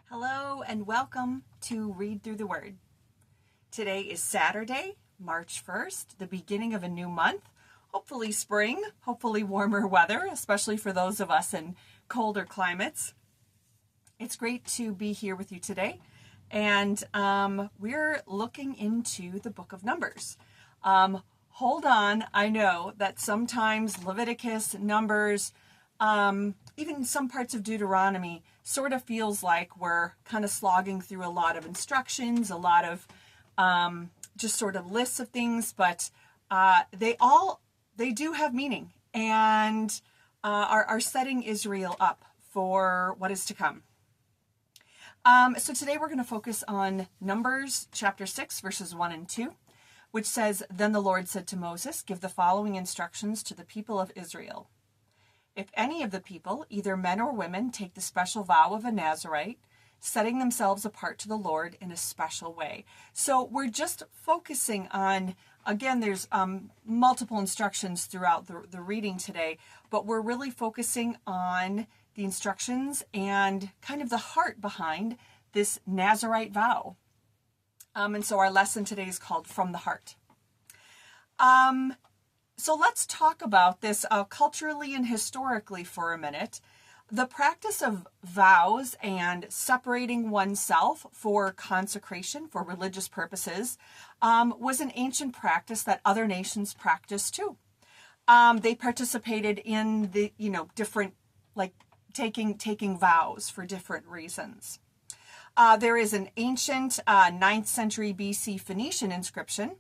Hello and welcome to Read Through the Word. Today is Saturday, March 1st, the beginning of a new month. Hopefully spring, hopefully warmer weather, especially for those of us in colder climates. It's great to be here with you today. And we're looking into the book of Numbers. Hold on, I know that sometimes Leviticus, Numbers, even some parts of Deuteronomy sort of feels like we're kind of slogging through a lot of instructions, a lot of just sort of lists of things, but they do have meaning and are setting Israel up for what is to come. So today we're going to focus on Numbers chapter 6, verses 1 and 2, which says, "Then the Lord said to Moses, give the following instructions to the people of Israel. If any of the people, either men or women, take the special vow of a Nazirite, setting themselves apart to the Lord in a special way." So we're just focusing on, again, there's multiple instructions throughout the reading today, but we're really focusing on the instructions and kind of the heart behind this Nazirite vow. And so our lesson today is called From the Heart. So let's talk about this culturally and historically for a minute. The practice of vows and separating oneself for consecration, for religious purposes, was an ancient practice that other nations practiced too. They participated in the, different, like taking vows for different reasons. There is an ancient 9th century BC Phoenician inscription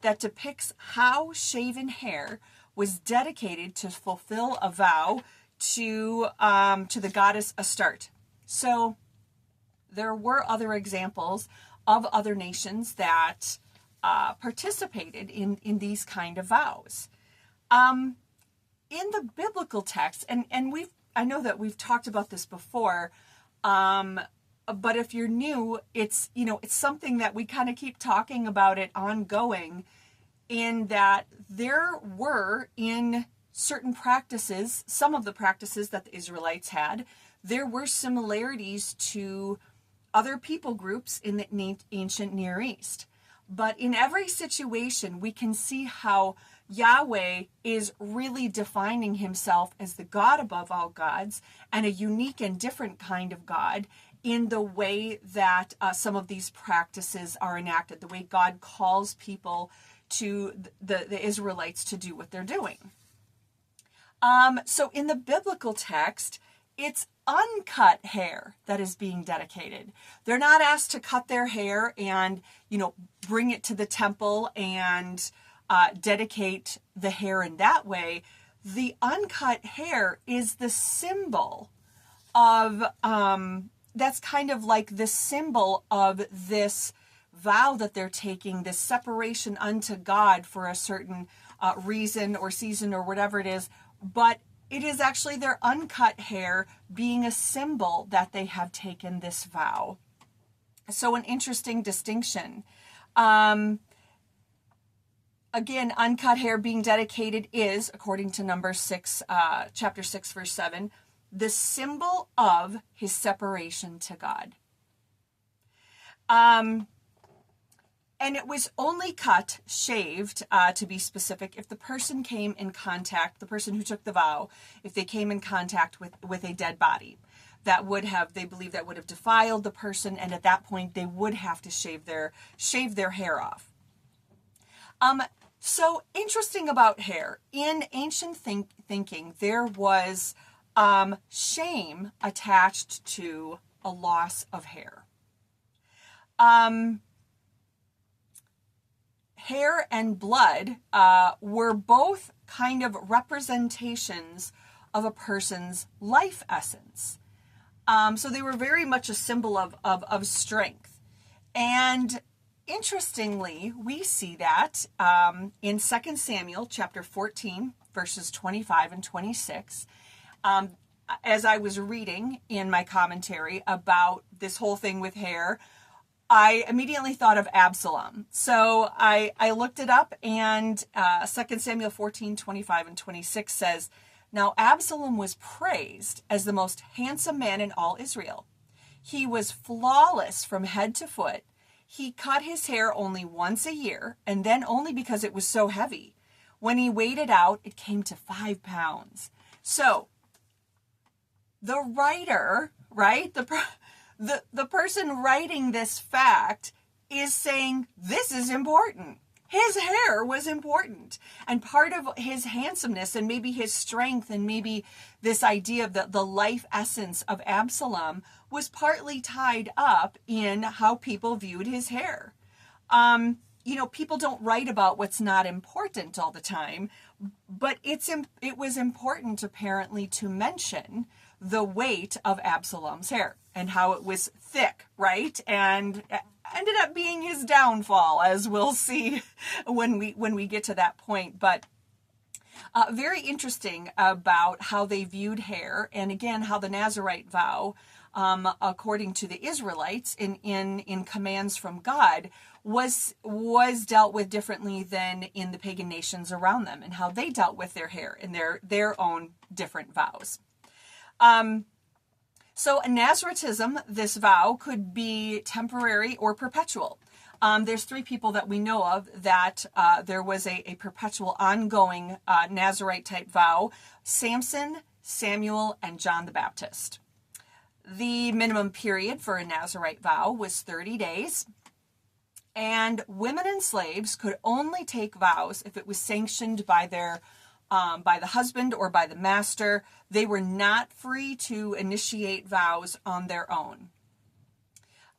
that depicts how shaven hair was dedicated to fulfill a vow to the goddess Astarte. So there were other examples of other nations that participated in these kind of vows. In the biblical text, and I know that we've talked about this before, but if you're new, it's something that we kind of keep talking about it ongoing, in that there were in certain practices, some of the practices that the Israelites had, there were similarities to other people groups in the ancient Near East. But in every situation, we can see how Yahweh is really defining himself as the God above all gods and a unique and different kind of God in the way that some of these practices are enacted, the way God calls people to the Israelites to do what they're doing. So in the biblical text, it's uncut hair that is being dedicated. They're not asked to cut their hair and, bring it to the temple and dedicate the hair in that way. The uncut hair is the symbol of, that's kind of like the symbol of this vow that they're taking, this separation unto God for a certain reason or season or whatever it is. But it is actually their uncut hair being a symbol that they have taken this vow. So an interesting distinction. Again, uncut hair being dedicated is, according to Numbers 6, chapter 6, verse 7, the symbol of his separation to God. And it was only cut, shaved, to be specific, if the person came in contact, the person who took the vow, if they came in contact with a dead body. They believe that would have defiled the person, and at that point they would have to shave their hair off. So interesting about hair. In ancient thinking, there was shame attached to a loss of hair. Hair and blood were both kind of representations of a person's life essence. So they were very much a symbol of strength. And interestingly, we see that in 2 Samuel chapter 14, verses 25 and 26. As I was reading in my commentary about this whole thing with hair, I immediately thought of Absalom. So I looked it up, and 2 Samuel 14:25 and 26 says, "Now Absalom was praised as the most handsome man in all Israel. He was flawless from head to foot. He cut his hair only once a year, and then only because it was so heavy. When he weighed it out, it came to 5 pounds." So the writer, right, the person writing this fact is saying this is important. His hair was important. And part of his handsomeness and maybe his strength and maybe this idea of the life essence of Absalom was partly tied up in how people viewed his hair. People don't write about what's not important all the time, but it was important apparently to mention the weight of Absalom's hair and how it was thick, right? And ended up being his downfall, as we'll see when we get to that point. But very interesting about how they viewed hair, and again how the Nazirite vow, according to the Israelites in commands from God, was dealt with differently than in the pagan nations around them, and how they dealt with their hair in their own different vows. So Naziritism, this vow, could be temporary or perpetual. There's 3 people that we know of that there was a perpetual, ongoing Nazirite type vow: Samson, Samuel, and John the Baptist. The minimum period for a Nazirite vow was 30 days. And women and slaves could only take vows if it was sanctioned by by the husband or by the master. They were not free to initiate vows on their own.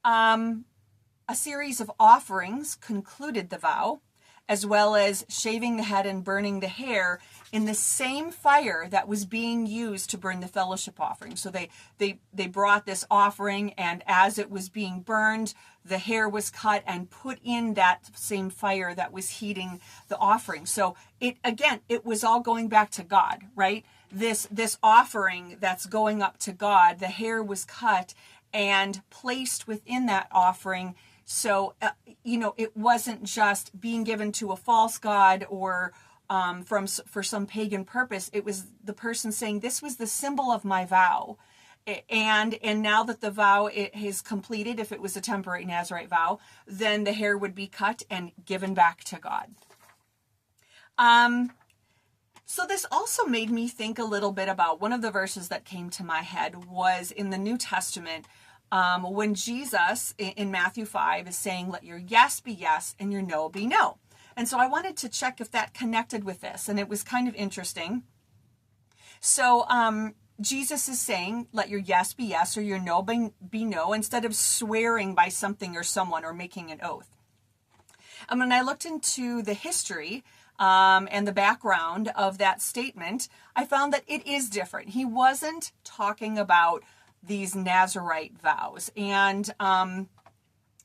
A series of offerings concluded the vow, as well as shaving the head and burning the hair in the same fire that was being used to burn the fellowship offering. So they brought this offering, and as it was being burned, the hair was cut and put in that same fire that was heating the offering. So it was all going back to God, right? This offering that's going up to God, the hair was cut and placed within that offering. So, it wasn't just being given to a false god or for some pagan purpose. It was the person saying, this was the symbol of my vow. And now that the vow is completed, if it was a temporary Nazirite vow, then the hair would be cut and given back to God. So this also made me think a little bit about one of the verses that came to my head was in the New Testament, when Jesus in Matthew 5 is saying, let your yes be yes and your no be no. And so I wanted to check if that connected with this, and it was kind of interesting. So Jesus is saying, let your yes be yes or your no be no, instead of swearing by something or someone or making an oath. And when I looked into the history and the background of that statement, I found that it is different. He wasn't talking about these Nazirite vows, and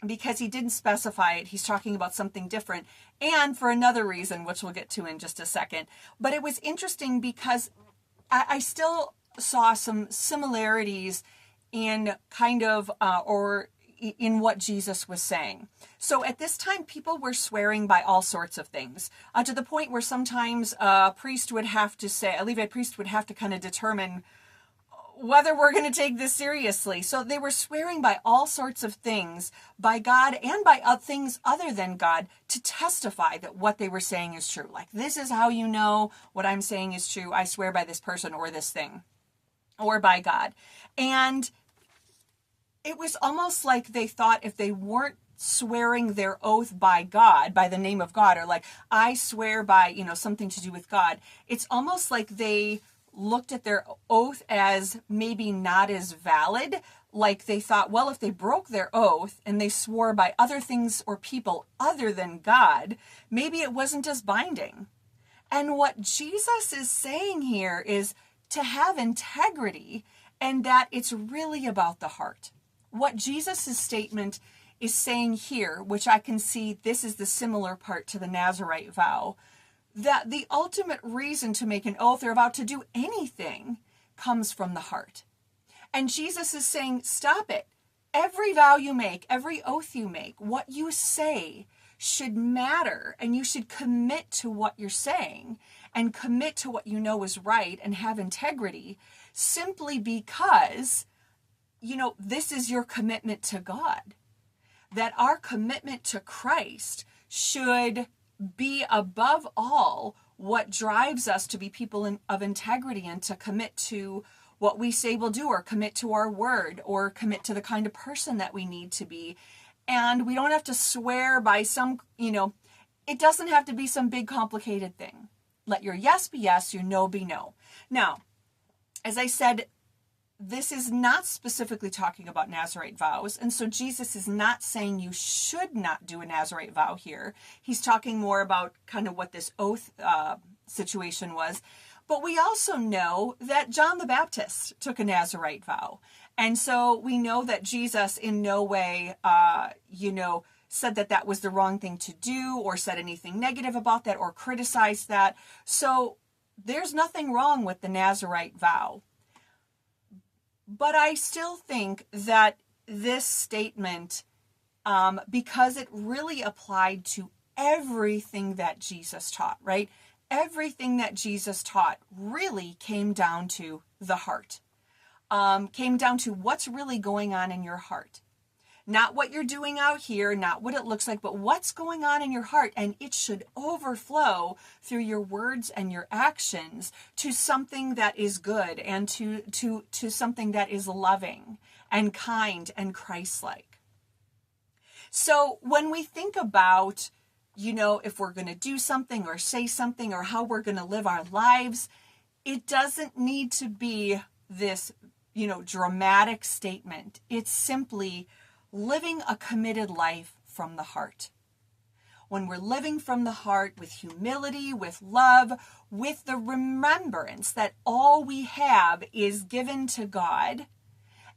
because he didn't specify it, he's talking about something different, and for another reason, which we'll get to in just a second. But it was interesting because I still saw some similarities in kind of or in what Jesus was saying. So at this time, people were swearing by all sorts of things, to the point where sometimes a priest would have to say, a Levite priest would have to kind of determine whether we're going to take this seriously. So they were swearing by all sorts of things, by God and by things other than God, to testify that what they were saying is true. Like, this is how you know what I'm saying is true. I swear by this person or this thing, or by God. And it was almost like they thought if they weren't swearing their oath by God, by the name of God, or like, I swear by, something to do with God, it's almost like they looked at their oath as maybe not as valid. Like they thought, well, if they broke their oath and they swore by other things or people other than God, maybe it wasn't as binding. And what Jesus is saying here is to have integrity, and that it's really about the heart. What Jesus' statement is saying here, which I can see this is the similar part to the Nazirite vow, that the ultimate reason to make an oath or about to do anything comes from the heart. And Jesus is saying, stop it. every vow you make, every oath you make, what you say should matter, and you should commit to what you're saying and commit to what you know is right and have integrity, simply because, this is your commitment to God. That our commitment to Christ should be above all what drives us to be people of integrity and to commit to what we say we'll do, or commit to our word, or commit to the kind of person that we need to be. And we don't have to swear by some, it doesn't have to be some big complicated thing. Let your yes be yes, your no be no. Now, as I said, this is not specifically talking about Nazirite vows. And so Jesus is not saying you should not do a Nazirite vow here. He's talking more about kind of what this oath situation was. But we also know that John the Baptist took a Nazirite vow. And so we know that Jesus in no way, said that that was the wrong thing to do, or said anything negative about that, or criticized that. So there's nothing wrong with the Nazirite vow. But I still think that this statement, because it really applied to everything that Jesus taught, right? Everything that Jesus taught really came down to the heart, came down to what's really going on in your heart. Not what you're doing out here, not what it looks like, but what's going on in your heart. And it should overflow through your words and your actions to something that is good, and to something that is loving and kind and Christ-like. So when we think about, if we're going to do something or say something, or how we're going to live our lives, it doesn't need to be this, dramatic statement. It's simply living a committed life from the heart. When we're living from the heart with humility, with love, with the remembrance that all we have is given to God,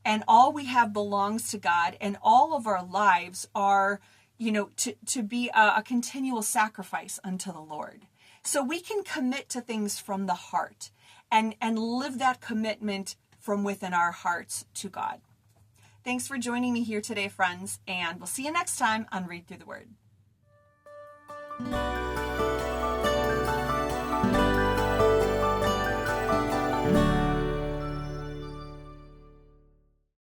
and all we have belongs to God, and all of our lives are, to be a continual sacrifice unto the Lord. So we can commit to things from the heart and live that commitment from within our hearts to God. Thanks for joining me here today, friends, and we'll see you next time on Read Through the Word.